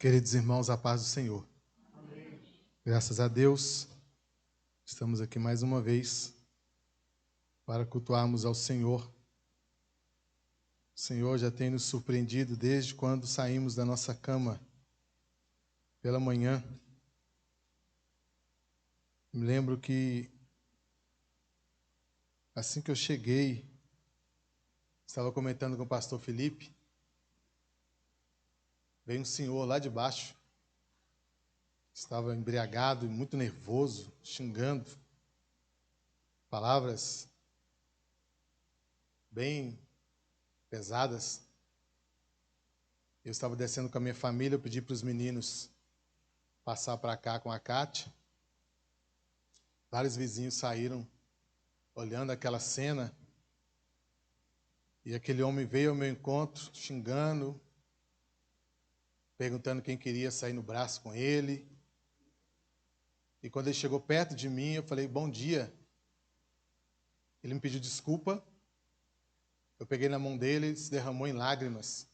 Queridos irmãos, a paz do Senhor. Amém. Graças a Deus, estamos aqui mais uma vez para cultuarmos ao Senhor. O Senhor já tem nos surpreendido desde quando saímos da nossa cama pela manhã. Me lembro que assim que eu cheguei, estava comentando com o pastor Felipe, veio um senhor lá de baixo, estava embriagado e muito nervoso, xingando, palavras bem pesadas. Eu estava descendo com a minha família, eu pedi para os meninos passar para cá com a Cátia. Vários vizinhos saíram olhando aquela cena e aquele homem veio ao meu encontro, xingando, perguntando quem queria sair no braço com ele. E quando ele chegou perto de mim, eu falei, bom dia. Ele me pediu desculpa. Eu peguei na mão dele, ele se derramou em lágrimas.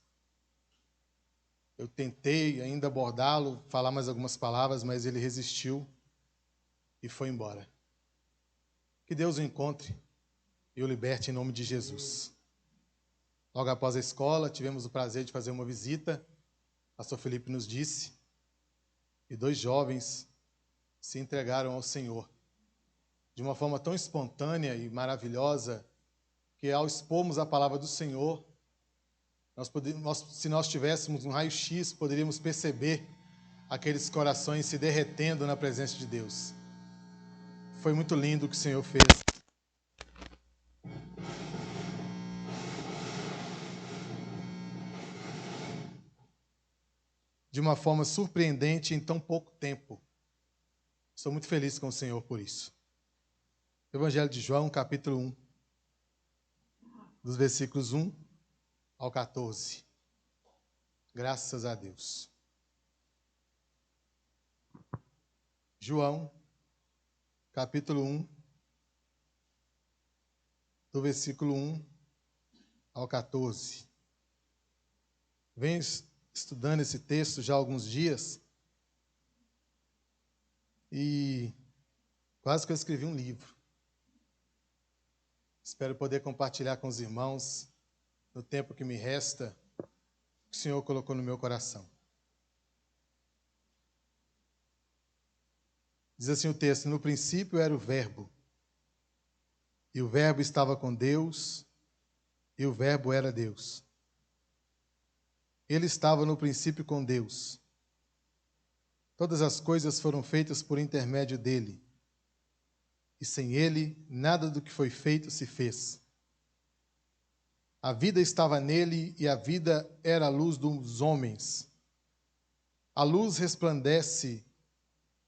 Eu tentei ainda abordá-lo, falar mais algumas palavras, mas ele resistiu e foi embora. Que Deus o encontre e o liberte em nome de Jesus. Logo após a escola, tivemos o prazer de fazer uma visita. O pastor Felipe nos disse, e 2 jovens se entregaram ao Senhor de uma forma tão espontânea e maravilhosa que, ao expormos a palavra do Senhor, se nós tivéssemos um raio-x, poderíamos perceber aqueles corações se derretendo na presença de Deus. Foi muito lindo o que o Senhor fez. De uma forma surpreendente em tão pouco tempo. Estou muito feliz com o Senhor por isso. Evangelho de João, capítulo 1, dos versículos 1 ao 14. Graças a Deus. João, capítulo 1, do versículo 1 ao 14. Venho estudando esse texto já há alguns dias e quase que eu escrevi um livro. Espero poder compartilhar com os irmãos, no tempo que me resta, o que o Senhor colocou no meu coração. Diz assim o texto, no princípio era o Verbo, e o Verbo estava com Deus, e o Verbo era Deus. Ele estava no princípio com Deus. Todas as coisas foram feitas por intermédio dele, e sem ele, nada do que foi feito se fez. A vida estava nele, e a vida era a luz dos homens. A luz resplandece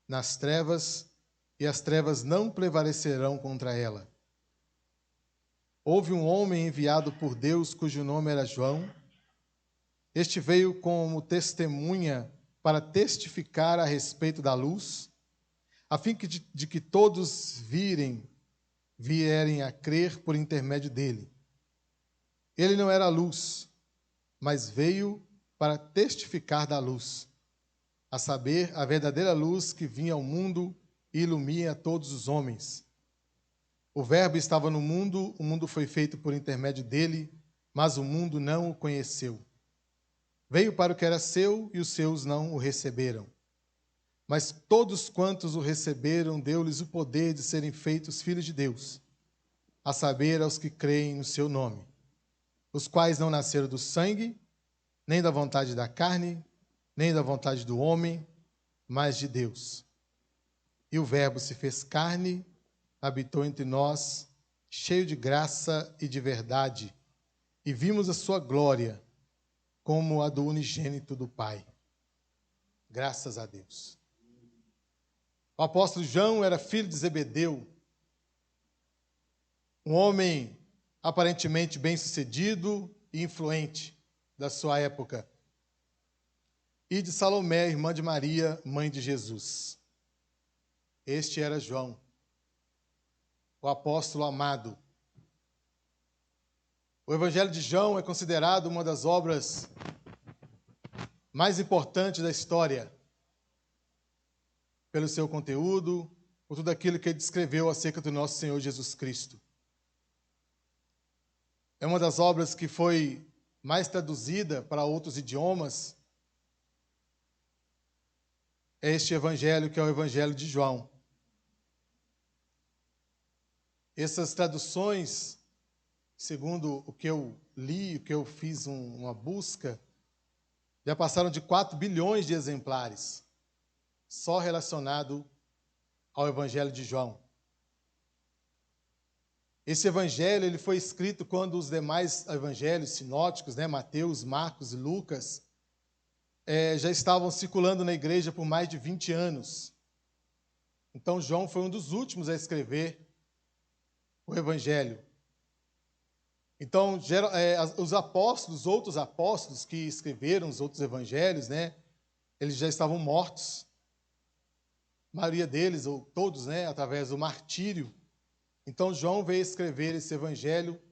nas trevas, e as trevas não prevalecerão contra ela. Houve um homem enviado por Deus, cujo nome era João. Este veio como testemunha para testificar a respeito da luz, a fim de que todos vierem a crer por intermédio dele. Ele não era a luz, mas veio para testificar da luz, a saber, a verdadeira luz que vinha ao mundo e ilumina todos os homens. O Verbo estava no mundo, o mundo foi feito por intermédio dele, mas o mundo não o conheceu. Veio para o que era seu e os seus não o receberam. Mas todos quantos o receberam, deu-lhes o poder de serem feitos filhos de Deus, a saber, aos que creem no seu nome, os quais não nasceram do sangue, nem da vontade da carne, nem da vontade do homem, mas de Deus. E o Verbo se fez carne, habitou entre nós, cheio de graça e de verdade, e vimos a sua glória, como a do unigênito do Pai. Graças a Deus. O apóstolo João era filho de Zebedeu, um homem aparentemente bem-sucedido e influente da sua época, e de Salomé, irmã de Maria, mãe de Jesus. Este era João, o apóstolo amado. O Evangelho de João é considerado uma das obras mais importante da história, pelo seu conteúdo, por tudo aquilo que ele descreveu acerca do nosso Senhor Jesus Cristo. É uma das obras que foi mais traduzida para outros idiomas, é este evangelho, que é o Evangelho de João. Essas traduções, segundo o que eu li, o que eu fiz uma busca, já passaram de 4 bilhões de exemplares, só relacionado ao Evangelho de João. Esse evangelho ele foi escrito quando os demais evangelhos sinóticos, Mateus, Marcos e Lucas, já estavam circulando na igreja por mais de 20 anos. Então, João foi um dos últimos a escrever o evangelho. Então, os apóstolos, outros apóstolos que escreveram os outros evangelhos, eles já estavam mortos. A maioria deles, ou todos, através do martírio. Então, João veio escrever esse evangelho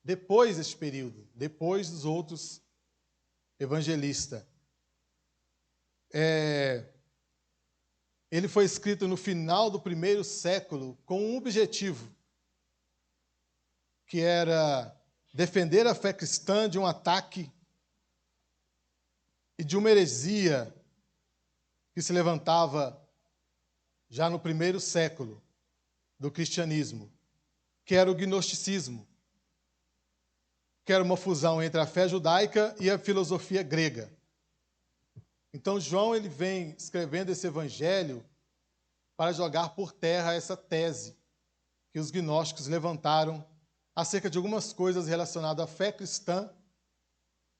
depois deste período, depois dos outros evangelistas. Ele foi escrito no final do 1º século com um objetivo, que era defender a fé cristã de um ataque e de uma heresia que se levantava já no 1º século do cristianismo, que era o gnosticismo, que era uma fusão entre a fé judaica e a filosofia grega. Então, João ele vem escrevendo esse evangelho para jogar por terra essa tese que os gnósticos levantaram acerca de algumas coisas relacionadas à fé cristã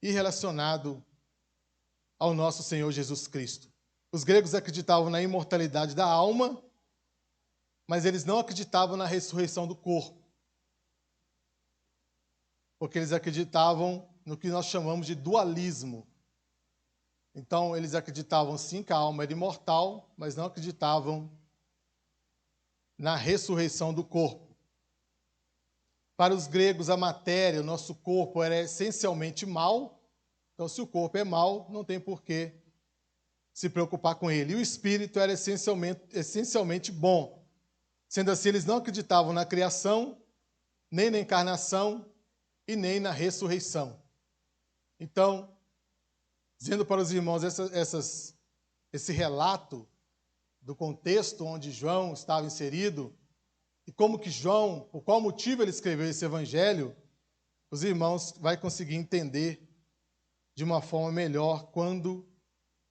e relacionado ao nosso Senhor Jesus Cristo. Os gregos acreditavam na imortalidade da alma, mas eles não acreditavam na ressurreição do corpo, porque eles acreditavam no que nós chamamos de dualismo. Então, eles acreditavam sim que a alma era imortal, mas não acreditavam na ressurreição do corpo. Para os gregos, a matéria, o nosso corpo, era essencialmente mau. Então, se o corpo é mau, não tem por que se preocupar com ele. E o espírito era essencialmente bom. Sendo assim, eles não acreditavam na criação, nem na encarnação e nem na ressurreição. Então, dizendo para os irmãos esse relato do contexto onde João estava inserido e como que João, por qual motivo ele escreveu esse evangelho, os irmãos vão conseguir entender de uma forma melhor quando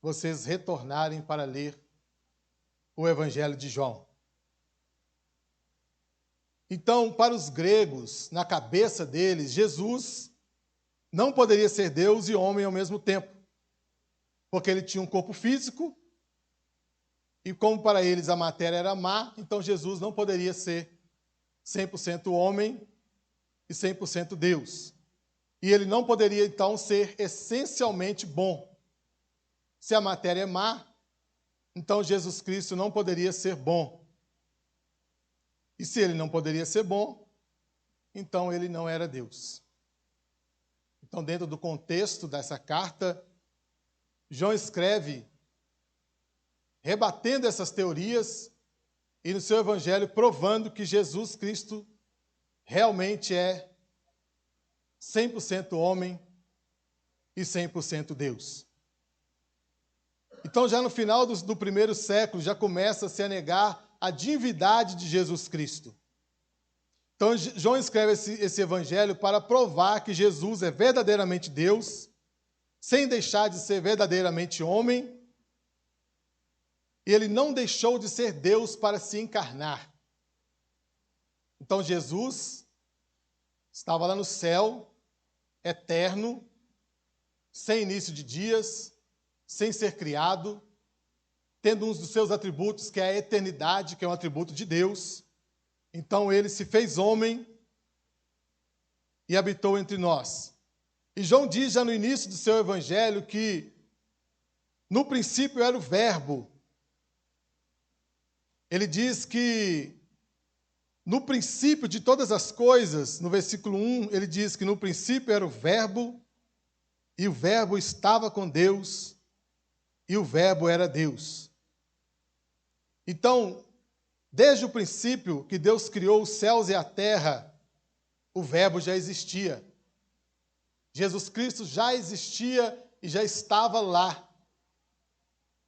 vocês retornarem para ler o evangelho de João. Então, para os gregos, na cabeça deles, Jesus não poderia ser Deus e homem ao mesmo tempo, porque ele tinha um corpo físico, e como para eles a matéria era má, então Jesus não poderia ser 100% homem e 100% Deus. E ele não poderia, então, ser essencialmente bom. Se a matéria é má, então Jesus Cristo não poderia ser bom. E se ele não poderia ser bom, então ele não era Deus. Então, dentro do contexto dessa carta, João escreve rebatendo essas teorias e no seu evangelho provando que Jesus Cristo realmente é 100% homem e 100% Deus. Então, já no final do 1º século, já começa-se a negar a divindade de Jesus Cristo. Então, João escreve esse evangelho para provar que Jesus é verdadeiramente Deus, sem deixar de ser verdadeiramente homem, e ele não deixou de ser Deus para se encarnar. Então, Jesus estava lá no céu, eterno, sem início de dias, sem ser criado, tendo um dos seus atributos, que é a eternidade, que é um atributo de Deus. Então, ele se fez homem e habitou entre nós. E João diz já no início do seu evangelho que no princípio era o Verbo. Ele diz que no princípio de todas as coisas, no versículo 1, ele diz que no princípio era o Verbo, e o Verbo estava com Deus, e o Verbo era Deus. Então, desde o princípio que Deus criou os céus e a terra, o Verbo já existia. Jesus Cristo já existia e já estava lá.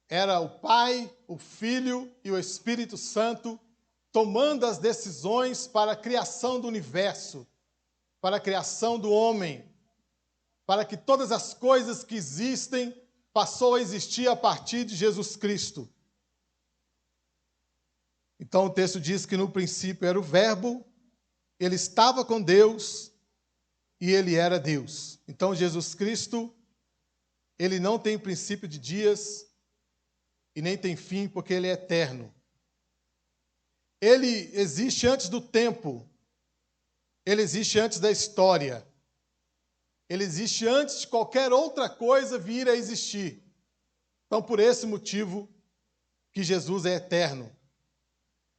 Era o Pai, o Filho e o Espírito Santo tomando as decisões para a criação do universo, para a criação do homem, para que todas as coisas que existem passou a existir a partir de Jesus Cristo. Então o texto diz que no princípio era o Verbo, ele estava com Deus e ele era Deus. Então Jesus Cristo, ele não tem princípio de dias e nem tem fim, porque ele é eterno. Ele existe antes do tempo, ele existe antes da história, ele existe antes de qualquer outra coisa vir a existir. Então, por esse motivo que Jesus é eterno.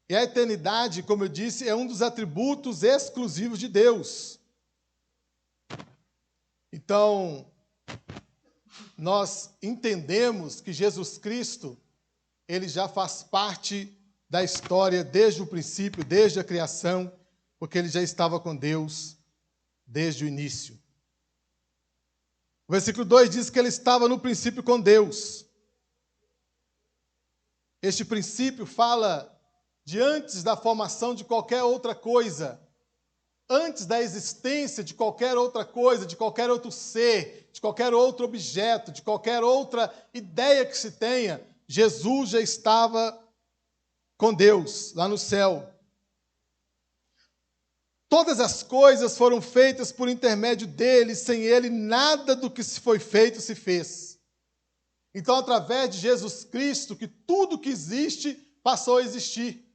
E a eternidade, como eu disse, é um dos atributos exclusivos de Deus. Então, nós entendemos que Jesus Cristo, ele já faz parte da história desde o princípio, desde a criação, porque ele já estava com Deus desde o início. O versículo 2 diz que ele estava no princípio com Deus. Este princípio fala de antes da formação de qualquer outra coisa, antes da existência de qualquer outra coisa, de qualquer outro ser, de qualquer outro objeto, de qualquer outra ideia que se tenha, Jesus já estava com Deus lá no céu. Todas as coisas foram feitas por intermédio dele, sem ele nada do que se foi feito se fez. Então, através de Jesus Cristo, que tudo que existe passou a existir.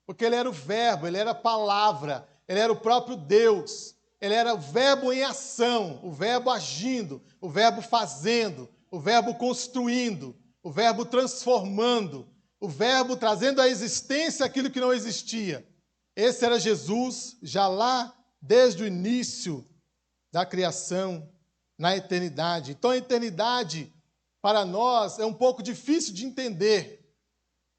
Porque ele era o Verbo, ele era a palavra, ele era o próprio Deus. Ele era o Verbo em ação, o Verbo agindo, o Verbo fazendo, o Verbo construindo, o Verbo transformando, o Verbo trazendo à existência aquilo que não existia. Esse era Jesus, já lá desde o início da criação, na eternidade. Então, a eternidade, para nós, é um pouco difícil de entender,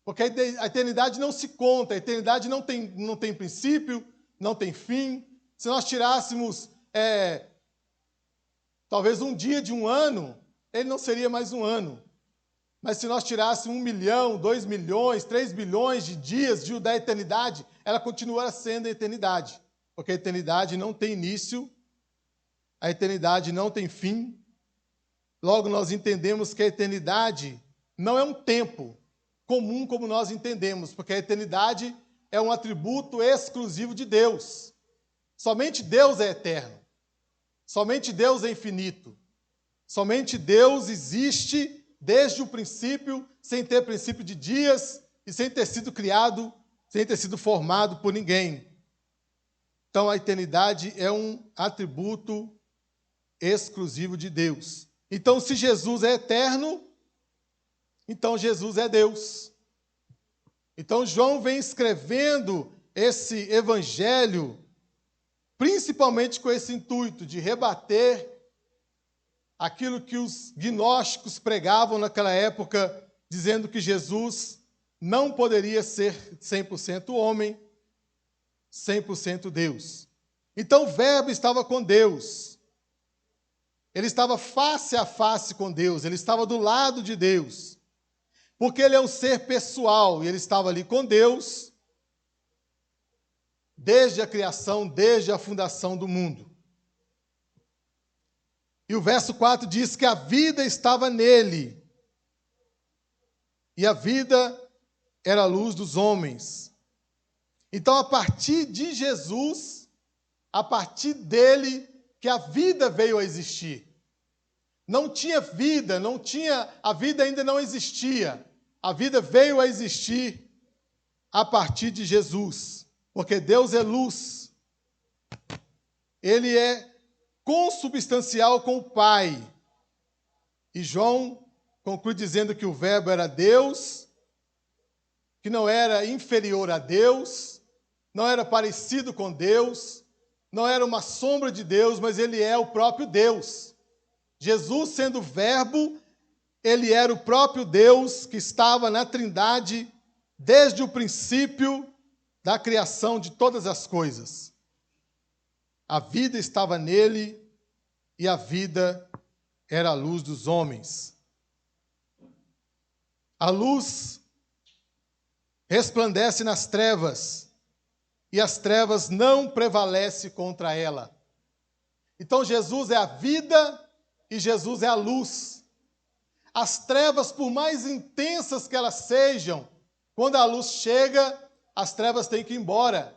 porque a eternidade não se conta, a eternidade não tem princípio, não tem fim. Se nós tirássemos, talvez um dia de um ano, ele não seria mais um ano. Mas se nós tirássemos 1 milhão, 2 milhões, 3 bilhões de dias da eternidade, ela continuará sendo a eternidade. Porque a eternidade não tem início, a eternidade não tem fim. Logo, nós entendemos que a eternidade não é um tempo comum como nós entendemos, porque a eternidade é um atributo exclusivo de Deus. Somente Deus é eterno. Somente Deus é infinito. Somente Deus existe desde o princípio, sem ter princípio de dias e sem ter sido criado, sem ter sido formado por ninguém. Então, a eternidade é um atributo exclusivo de Deus. Então, se Jesus é eterno, então Jesus é Deus. Então, João vem escrevendo esse evangelho principalmente com esse intuito de rebater aquilo que os gnósticos pregavam naquela época, dizendo que Jesus não poderia ser 100% homem, 100% Deus. Então o Verbo estava com Deus. Ele estava face a face com Deus, ele estava do lado de Deus. Porque ele é um ser pessoal e ele estava ali com Deus desde a criação, desde a fundação do mundo. E o verso 4 diz que a vida estava nele, e a vida era a luz dos homens. Então, a partir de Jesus, a partir dele, que a vida veio a existir. Não tinha vida, a vida ainda não existia. A vida veio a existir a partir de Jesus, porque Deus é luz. Ele é consubstancial com o Pai. E João conclui dizendo que o Verbo era Deus, que não era inferior a Deus, não era parecido com Deus, não era uma sombra de Deus, mas ele é o próprio Deus. Jesus, sendo Verbo, ele era o próprio Deus que estava na Trindade desde o princípio da criação de todas as coisas. A vida estava nele e a vida era a luz dos homens. A luz resplandece nas trevas e as trevas não prevalecem contra ela. Então Jesus é a vida e Jesus é a luz. As trevas, por mais intensas que elas sejam, quando a luz chega, as trevas têm que ir embora.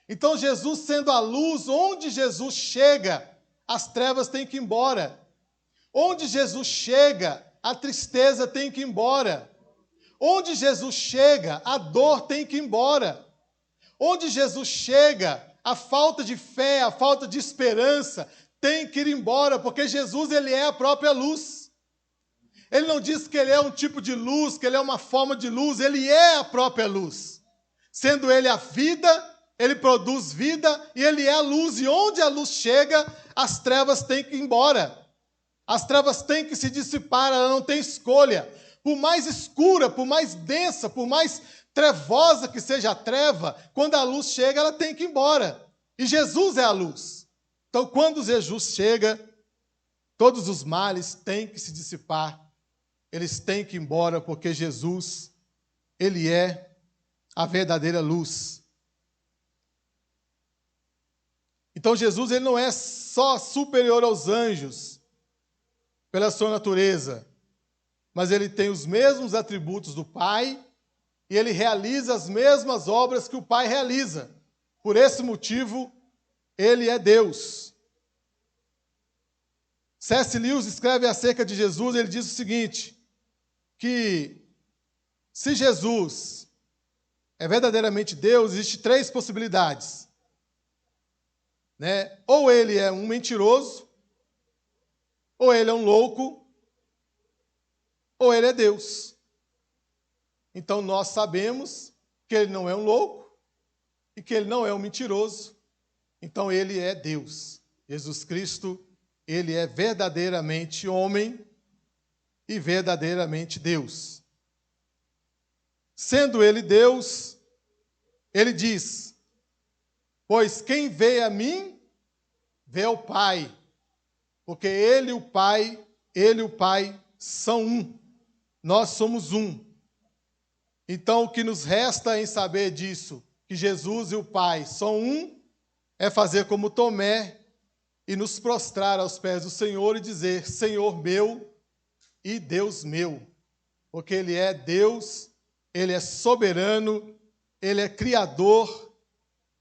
Então Jesus sendo a luz, onde Jesus chega, as trevas têm que ir embora. Onde Jesus chega, a tristeza tem que ir embora. Onde Jesus chega, a dor tem que ir embora. Onde Jesus chega, a falta de fé, a falta de esperança tem que ir embora, porque Jesus, ele é a própria luz. Ele não diz que ele é um tipo de luz, que ele é uma forma de luz, ele é a própria luz. Sendo ele a vida, ele produz vida e ele é a luz. E onde a luz chega, as trevas têm que ir embora. As trevas têm que se dissipar, ela não tem escolha. Por mais escura, por mais densa, por mais trevosa que seja a treva, quando a luz chega, ela tem que ir embora. E Jesus é a luz. Então, quando Jesus chega, todos os males têm que se dissipar. Eles têm que ir embora, porque Jesus, ele é a verdadeira luz. Então, Jesus, ele não é só superior aos anjos, pela sua natureza, mas ele tem os mesmos atributos do Pai e ele realiza as mesmas obras que o Pai realiza. Por esse motivo, ele é Deus. C.S. Lewis escreve acerca de Jesus, ele diz o seguinte, que se Jesus é verdadeiramente Deus, existem três possibilidades. Ou ele é um mentiroso, ou ele é um louco, ou ele é Deus. Então nós sabemos que ele não é um louco e que ele não é um mentiroso. Então ele é Deus. Jesus Cristo, ele é verdadeiramente homem e verdadeiramente Deus. Sendo ele Deus, ele diz, pois quem vê a mim, vê o Pai. Porque ele e o Pai são um. Nós somos um. Então, o que nos resta em saber disso, que Jesus e o Pai são um, é fazer como Tomé e nos prostrar aos pés do Senhor e dizer, Senhor meu e Deus meu. Porque ele é Deus, ele é soberano, ele é criador,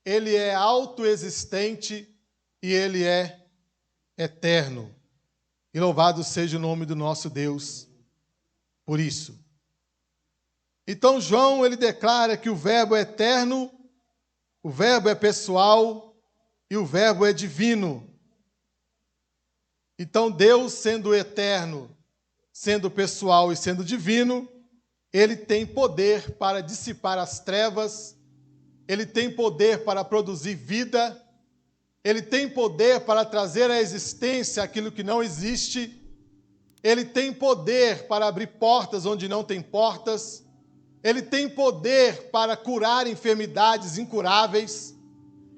ele é autoexistente e ele é eterno. E louvado seja o nome do nosso Deus por isso. Então João, ele declara que o verbo é eterno, o verbo é pessoal e o verbo é divino. Então Deus, sendo eterno, sendo pessoal e sendo divino, ele tem poder para dissipar as trevas, ele tem poder para produzir vida, ele tem poder para trazer à existência aquilo que não existe. Ele tem poder para abrir portas onde não tem portas. Ele tem poder para curar enfermidades incuráveis.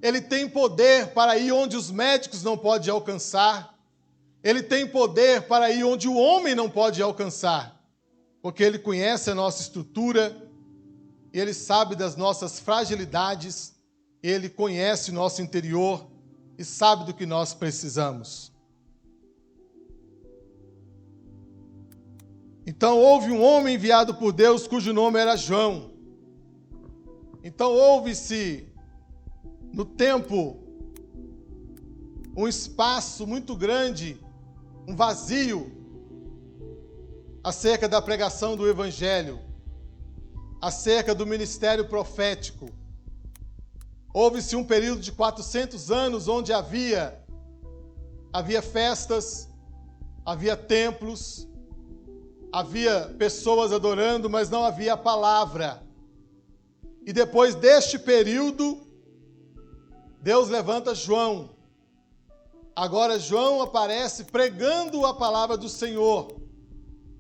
Ele tem poder para ir onde os médicos não podem alcançar. Ele tem poder para ir onde o homem não pode alcançar. Porque ele conhece a nossa estrutura, ele sabe das nossas fragilidades, ele conhece o nosso interior e sabe do que nós precisamos. Então houve um homem enviado por Deus cujo nome era João. Então houve-se no tempo um espaço muito grande, um vazio acerca da pregação do Evangelho, acerca do ministério profético. Houve-se um período de 400 anos onde havia festas, havia templos, havia pessoas adorando, mas não havia a palavra. E depois deste período, Deus levanta João. Agora João aparece pregando a palavra do Senhor.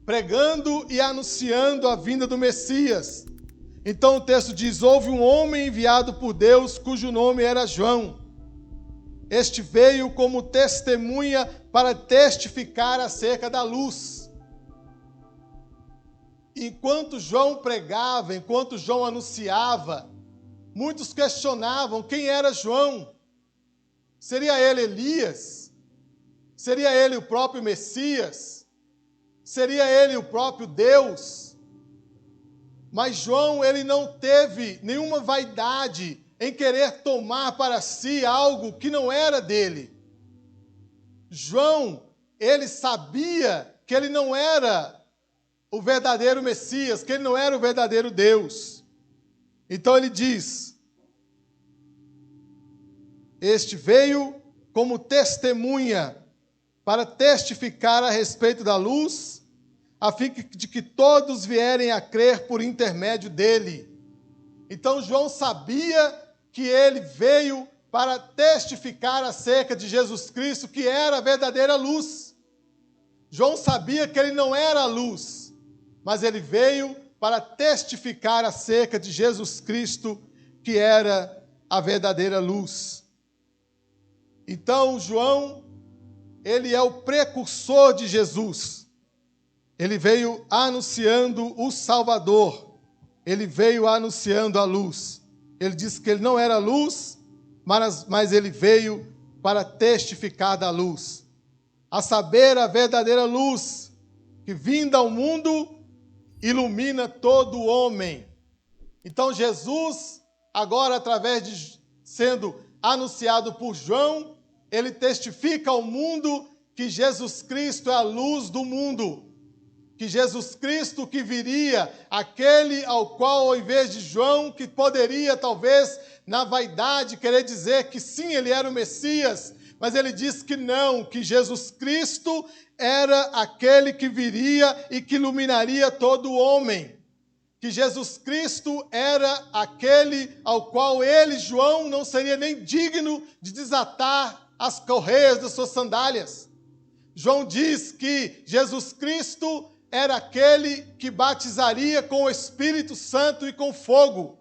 pregando e anunciando a vinda do Messias. Então o texto diz: houve um homem enviado por Deus, cujo nome era João. Este veio como testemunha para testificar acerca da luz. Enquanto João pregava, enquanto João anunciava, muitos questionavam quem era João. Seria ele Elias? Seria ele o próprio Messias? Seria ele o próprio Deus? Mas João, ele não teve nenhuma vaidade em querer tomar para si algo que não era dele. João, ele sabia que ele não era o verdadeiro Messias, que ele não era o verdadeiro Deus. Então ele diz: este veio como testemunha para testificar a respeito da luz, a fim de que todos vierem a crer por intermédio dele. Então João sabia que ele veio para testificar acerca de Jesus Cristo, que era a verdadeira luz. João sabia que ele não era a luz, mas ele veio para testificar acerca de Jesus Cristo, que era a verdadeira luz. Então João, ele é o precursor de Jesus. Ele veio anunciando o Salvador. Ele veio anunciando a luz. Ele disse que ele não era luz, mas ele veio para testificar da luz. A saber, a verdadeira luz, que vinda ao mundo, ilumina todo homem. Então Jesus, agora através de sendo anunciado por João, ele testifica ao mundo que Jesus Cristo é a luz do mundo. Que Jesus Cristo que viria, aquele ao qual, ao invés de João, que poderia talvez na vaidade querer dizer que sim, ele era o Messias, mas ele diz que não, que Jesus Cristo era aquele que viria e que iluminaria todo homem. Que Jesus Cristo era aquele ao qual ele, João, não seria nem digno de desatar as correias das suas sandálias. João diz que Jesus Cristo era aquele que batizaria com o Espírito Santo e com fogo.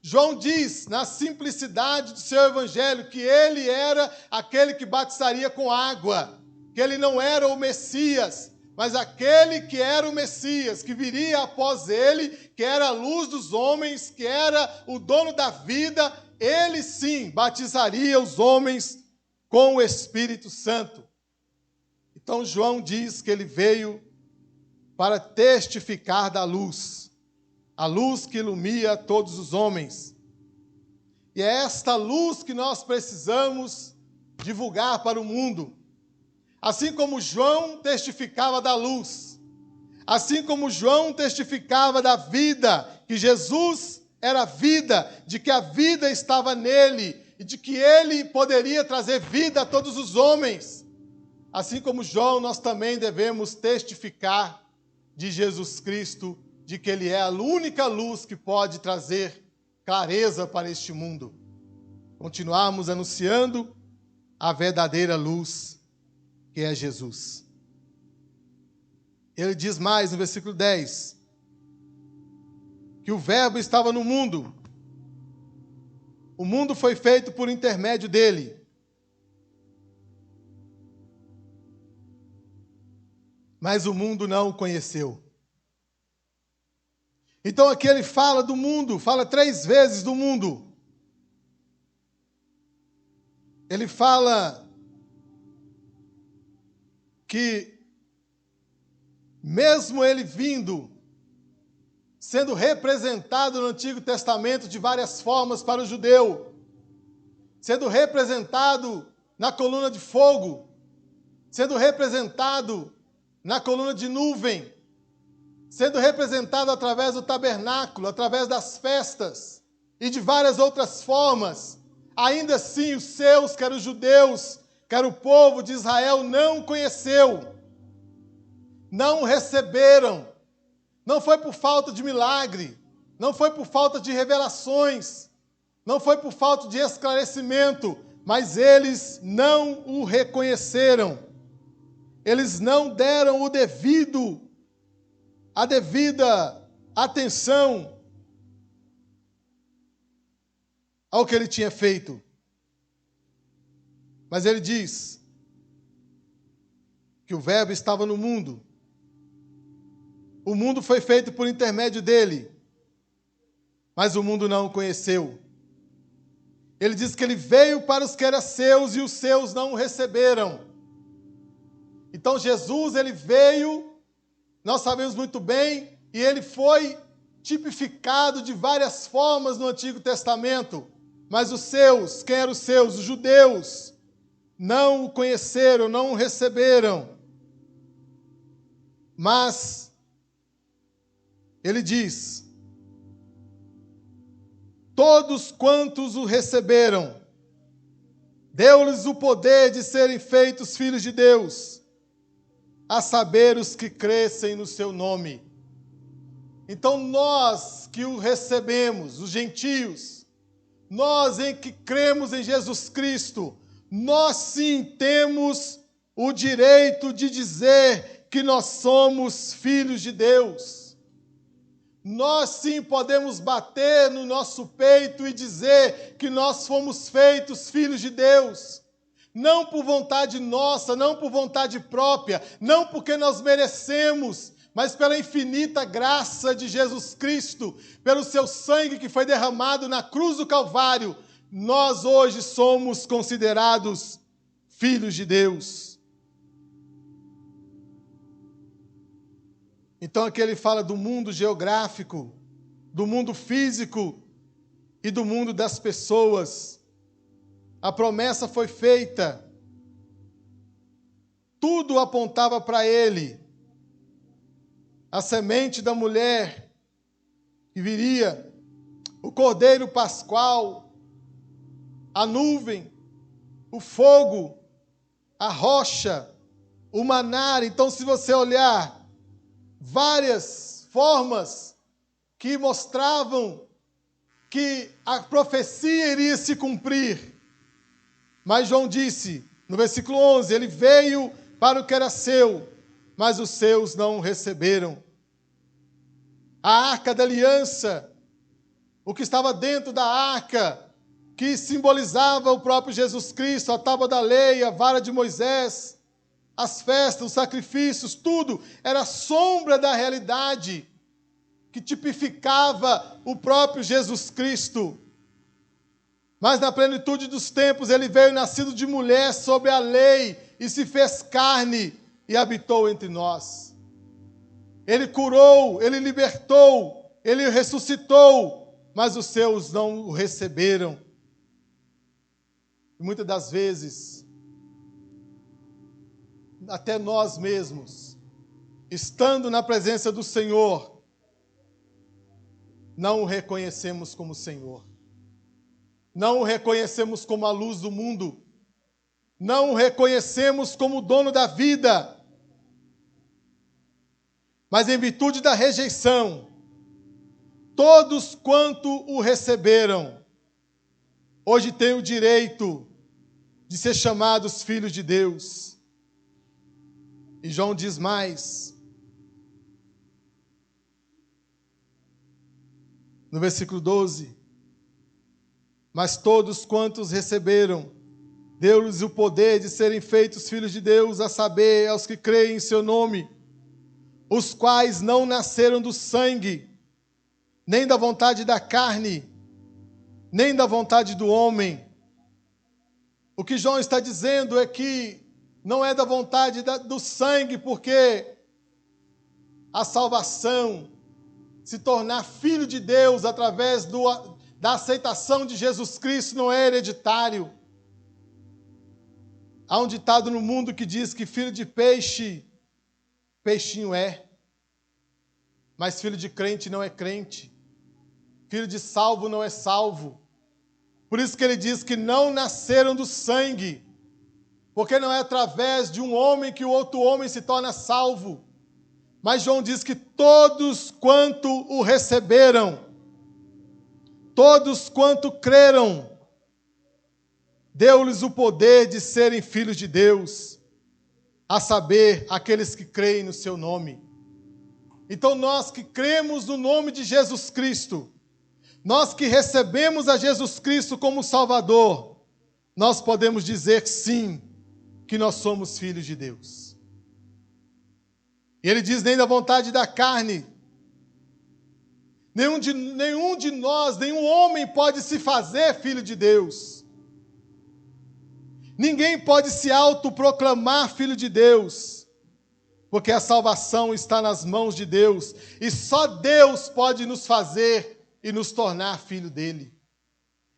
João diz, na simplicidade do seu evangelho, que ele era aquele que batizaria com água, que ele não era o Messias, mas aquele que era o Messias, que viria após ele, que era a luz dos homens, que era o dono da vida, ele sim batizaria os homens com o Espírito Santo. Então João diz que ele veio para testificar da luz, a luz que ilumina todos os homens. E é esta luz que nós precisamos divulgar para o mundo. Assim como João testificava da luz, assim como João testificava da vida, que Jesus era a vida, de que a vida estava nele e de que ele poderia trazer vida a todos os homens. Assim como João, nós também devemos testificar de Jesus Cristo, de que ele é a única luz que pode trazer clareza para este mundo. Continuarmos anunciando a verdadeira luz, que é Jesus. Ele diz mais no versículo 10, que o Verbo estava no mundo. O mundo foi feito por intermédio dele. Mas o mundo não o conheceu. Então aqui ele fala do mundo, fala 3 vezes do mundo. Ele fala que mesmo ele vindo, sendo representado no Antigo Testamento de várias formas para o judeu, sendo representado na coluna de fogo, sendo representado na coluna de nuvem, sendo representado através do tabernáculo, através das festas e de várias outras formas, ainda assim os seus, quer os judeus, quer o povo de Israel, não conheceu, não receberam. Não foi por falta de milagre, não foi por falta de revelações, não foi por falta de esclarecimento, mas eles não o reconheceram. Eles não deram o devido a devida atenção ao que ele tinha feito. Mas ele diz que o Verbo estava no mundo. O mundo foi feito por intermédio dele, mas o mundo não o conheceu. Ele diz que ele veio para os que eram seus e os seus não o receberam. Então Jesus, ele veio, nós sabemos muito bem, e ele foi tipificado de várias formas no Antigo Testamento. Mas os seus, quem eram os seus? Os judeus, não o conheceram, não o receberam. Mas ele diz: todos quantos o receberam, deu-lhes o poder de serem feitos filhos de Deus, a saber, os que crescem no seu nome. Então nós que o recebemos, os gentios, nós em que cremos em Jesus Cristo, nós sim temos o direito de dizer que nós somos filhos de Deus. Nós sim podemos bater no nosso peito e dizer que nós fomos feitos filhos de Deus. Não por vontade nossa, não por vontade própria, não porque nós merecemos, mas pela infinita graça de Jesus Cristo, pelo seu sangue que foi derramado na cruz do Calvário, nós hoje somos considerados filhos de Deus. Então aqui ele fala do mundo geográfico, do mundo físico e do mundo das pessoas. A promessa foi feita, tudo apontava para ele. A semente da mulher que viria, o cordeiro pascual, a nuvem, o fogo, a rocha, o maná. Então, se você olhar, várias formas que mostravam que a profecia iria se cumprir. Mas João disse, no versículo 11, ele veio para o que era seu, mas os seus não o receberam. A arca da aliança, o que estava dentro da arca, que simbolizava o próprio Jesus Cristo, a tábua da lei, a vara de Moisés, as festas, os sacrifícios, tudo era sombra da realidade que tipificava o próprio Jesus Cristo. Mas na plenitude dos tempos ele veio nascido de mulher sobre a lei e se fez carne e habitou entre nós. Ele curou, ele libertou, ele ressuscitou, mas os seus não o receberam. E muitas das vezes, até nós mesmos, estando na presença do Senhor, não o reconhecemos como Senhor. Não o reconhecemos como a luz do mundo. Não o reconhecemos como o dono da vida. Mas em virtude da rejeição, todos quanto o receberam, hoje têm o direito de ser chamados filhos de Deus. E João diz mais, no versículo 12, mas todos quantos receberam, deu-lhes o poder de serem feitos filhos de Deus, a saber, aos que creem em seu nome, os quais não nasceram do sangue, nem da vontade da carne, nem da vontade do homem. O que João está dizendo é que não é da vontade do sangue, porque a salvação, se tornar filho de Deus através da aceitação de Jesus Cristo, não é hereditário. Há um ditado no mundo que diz que filho de peixe, peixinho é. Mas filho de crente não é crente. Filho de salvo não é salvo. Por isso que ele diz que não nasceram do sangue. Porque não é através de um homem que o outro homem se torna salvo. Mas João diz que todos quanto o receberam, todos quanto creram, deu-lhes o poder de serem filhos de Deus, a saber, aqueles que creem no seu nome. Então nós que cremos no nome de Jesus Cristo, nós que recebemos a Jesus Cristo como Salvador, nós podemos dizer sim, que nós somos filhos de Deus. E ele diz, nem da vontade da carne. Nenhum de nós, nenhum homem pode se fazer filho de Deus. Ninguém pode se autoproclamar filho de Deus, porque a salvação está nas mãos de Deus, e só Deus pode nos fazer e nos tornar filho dele.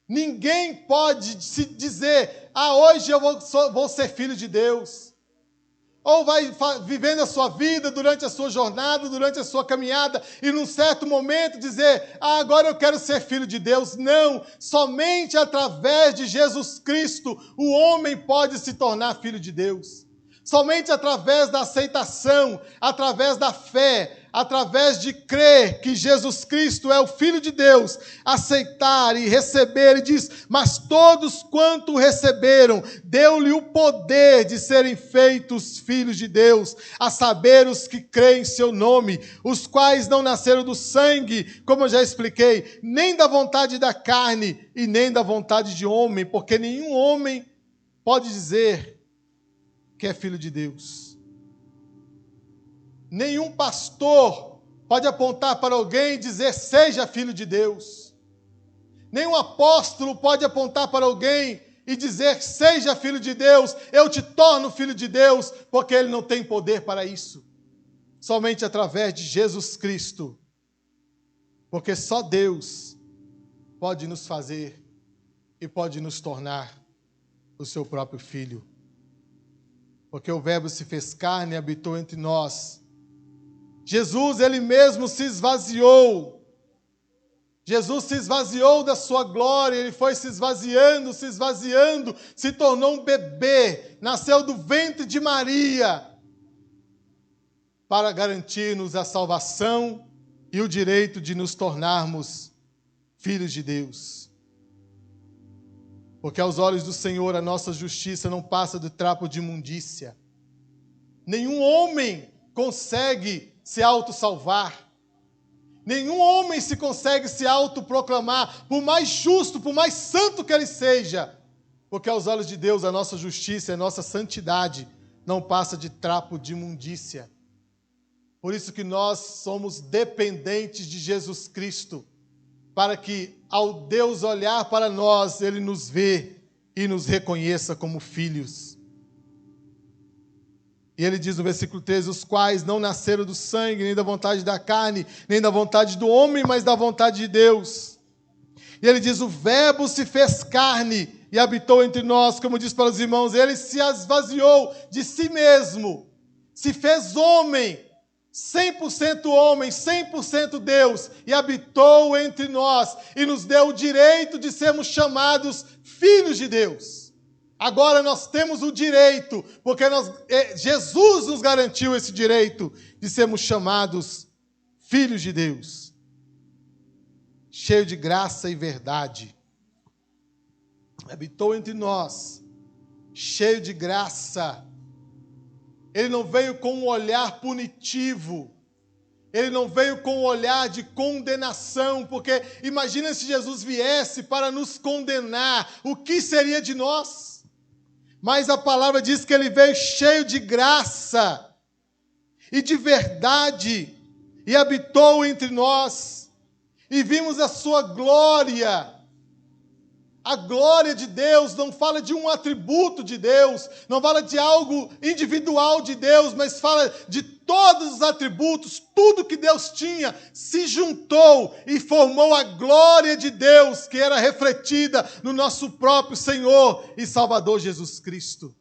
Ninguém pode se dizer, hoje eu vou ser filho de Deus. Ou vai vivendo a sua vida durante a sua jornada, durante a sua caminhada, e num certo momento dizer, agora eu quero ser filho de Deus. Não, somente através de Jesus Cristo o homem pode se tornar filho de Deus. Somente através da aceitação, através da fé, através de crer que Jesus Cristo é o Filho de Deus, aceitar e receber, ele diz, mas todos quanto receberam, deu-lhe o poder de serem feitos filhos de Deus, a saber os que creem em seu nome, os quais não nasceram do sangue, como eu já expliquei, nem da vontade da carne e nem da vontade de homem, porque nenhum homem pode dizer que é filho de Deus. Nenhum pastor pode apontar para alguém e dizer, seja filho de Deus. Nenhum apóstolo pode apontar para alguém e dizer, seja filho de Deus, eu te torno filho de Deus, porque ele não tem poder para isso. Somente através de Jesus Cristo. Porque só Deus pode nos fazer e pode nos tornar o seu próprio filho. Porque o Verbo se fez carne e habitou entre nós. Jesus, ele mesmo se esvaziou. Jesus se esvaziou da sua glória, ele foi se esvaziando, se tornou um bebê, nasceu do ventre de Maria, para garantir-nos a salvação e o direito de nos tornarmos filhos de Deus. Porque aos olhos do Senhor a nossa justiça não passa do trapo de imundícia. Nenhum homem consegue se autossalvar. Nenhum homem se consegue se autoproclamar, por mais justo, por mais santo que ele seja. Porque aos olhos de Deus a nossa justiça, a nossa santidade não passa de trapo de imundícia. Por isso que nós somos dependentes de Jesus Cristo, para que, ao Deus olhar para nós, ele nos vê e nos reconheça como filhos. E ele diz no versículo 13, os quais não nasceram do sangue, nem da vontade da carne, nem da vontade do homem, mas da vontade de Deus. E ele diz, o Verbo se fez carne e habitou entre nós, como diz para os irmãos, ele se esvaziou de si mesmo, se fez homem, 100% homem, 100% Deus, e habitou entre nós, e nos deu o direito de sermos chamados filhos de Deus. Agora nós temos o direito, porque Jesus nos garantiu esse direito de sermos chamados filhos de Deus. Cheio de graça e verdade. Habitou entre nós, cheio de graça. Ele não veio com um olhar punitivo. Ele não veio com um olhar de condenação, porque imagina se Jesus viesse para nos condenar, o que seria de nós? Mas a palavra diz que ele veio cheio de graça e de verdade, e habitou entre nós, e vimos a sua glória. A glória de Deus não fala de um atributo de Deus, não fala de algo individual de Deus, mas fala de todos os atributos, tudo que Deus tinha se juntou e formou a glória de Deus, que era refletida no nosso próprio Senhor e Salvador Jesus Cristo.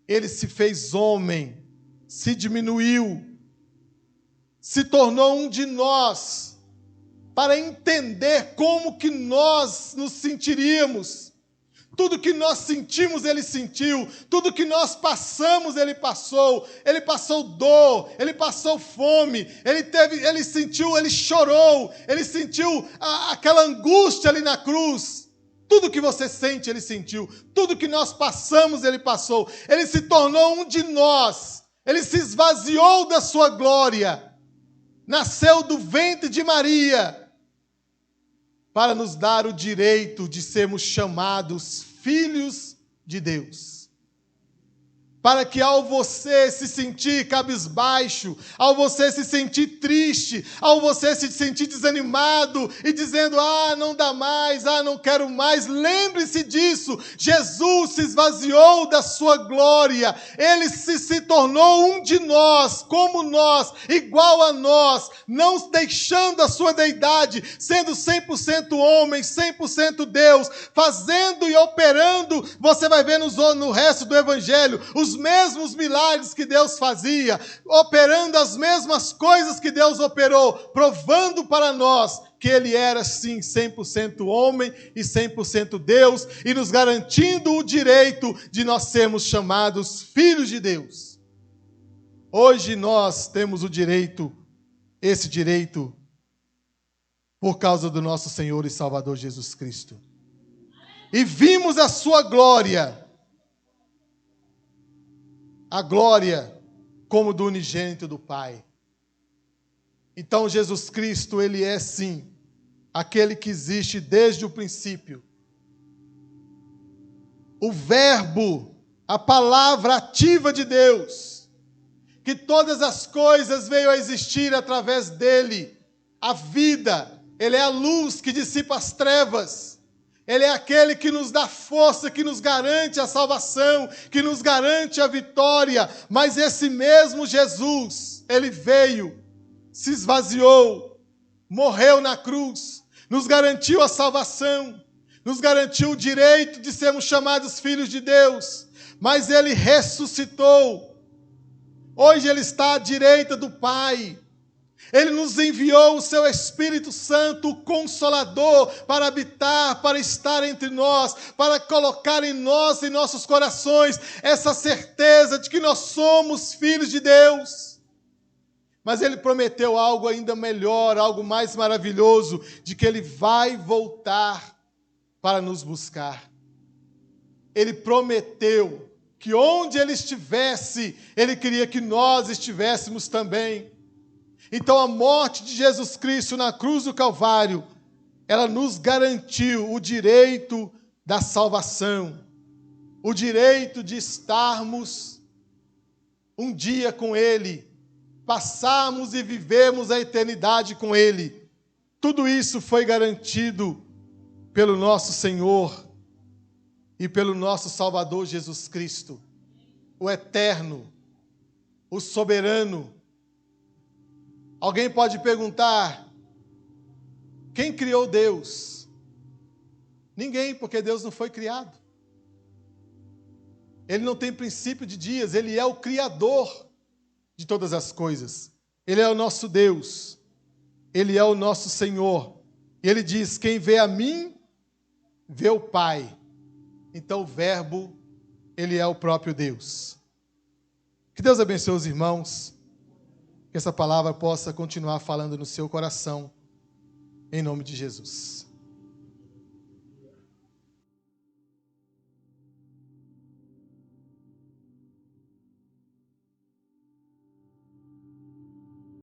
Ele se fez homem, se diminuiu, se tornou um de nós, para entender como que nós nos sentiríamos. Tudo que nós sentimos, ele sentiu. Tudo que nós passamos, ele passou. Ele passou dor, ele passou fome, ele sentiu, ele chorou, ele sentiu aquela angústia ali na cruz. Tudo que você sente, ele sentiu. Tudo que nós passamos, ele passou. Ele se tornou um de nós. Ele se esvaziou da sua glória. nasceu do ventre de Maria, para nos dar o direito de sermos chamados filhos de Deus. Para que ao você se sentir cabisbaixo, ao você se sentir triste, ao você se sentir desanimado e dizendo, não dá mais, não quero mais, lembre-se disso, Jesus se esvaziou da sua glória, Ele se tornou um de nós, como nós, igual a nós, não deixando a sua deidade, sendo 100% homem, 100% Deus, fazendo e operando, você vai ver no resto do Evangelho, os mesmos milagres que Deus fazia, operando as mesmas coisas que Deus operou, provando para nós que Ele era sim 100% homem e 100% Deus, e nos garantindo o direito de nós sermos chamados filhos de Deus. Hoje nós temos o direito, esse direito, por causa do nosso Senhor e Salvador Jesus Cristo. E vimos a sua glória, a glória como do unigênito do Pai. Então Jesus Cristo, Ele é sim, aquele que existe desde o princípio. O verbo, a palavra ativa de Deus, que todas as coisas veio a existir através dele. A vida, Ele é a luz que dissipa as trevas. Ele é aquele que nos dá força, que nos garante a salvação, que nos garante a vitória. Mas esse mesmo Jesus, Ele veio, se esvaziou, morreu na cruz, nos garantiu a salvação, nos garantiu o direito de sermos chamados filhos de Deus. Mas Ele ressuscitou. Hoje Ele está à direita do Pai. Ele nos enviou o seu Espírito Santo, o Consolador, para habitar, para estar entre nós, para colocar em nós, em nossos corações, essa certeza de que nós somos filhos de Deus. Mas Ele prometeu algo ainda melhor, algo mais maravilhoso, de que Ele vai voltar para nos buscar. Ele prometeu que onde Ele estivesse, Ele queria que nós estivéssemos também. Então a morte de Jesus Cristo na cruz do Calvário, ela nos garantiu o direito da salvação, o direito de estarmos um dia com Ele, passarmos e vivemos a eternidade com Ele. Tudo isso foi garantido pelo nosso Senhor e pelo nosso Salvador Jesus Cristo, o eterno, o soberano. Alguém pode perguntar, quem criou Deus? Ninguém, porque Deus não foi criado. Ele não tem princípio de dias, Ele é o Criador de todas as coisas. Ele é o nosso Deus, Ele é o nosso Senhor. E Ele diz, quem vê a mim, vê o Pai. Então o Verbo, Ele é o próprio Deus. Que Deus abençoe os irmãos. Que essa palavra possa continuar falando no seu coração, em nome de Jesus.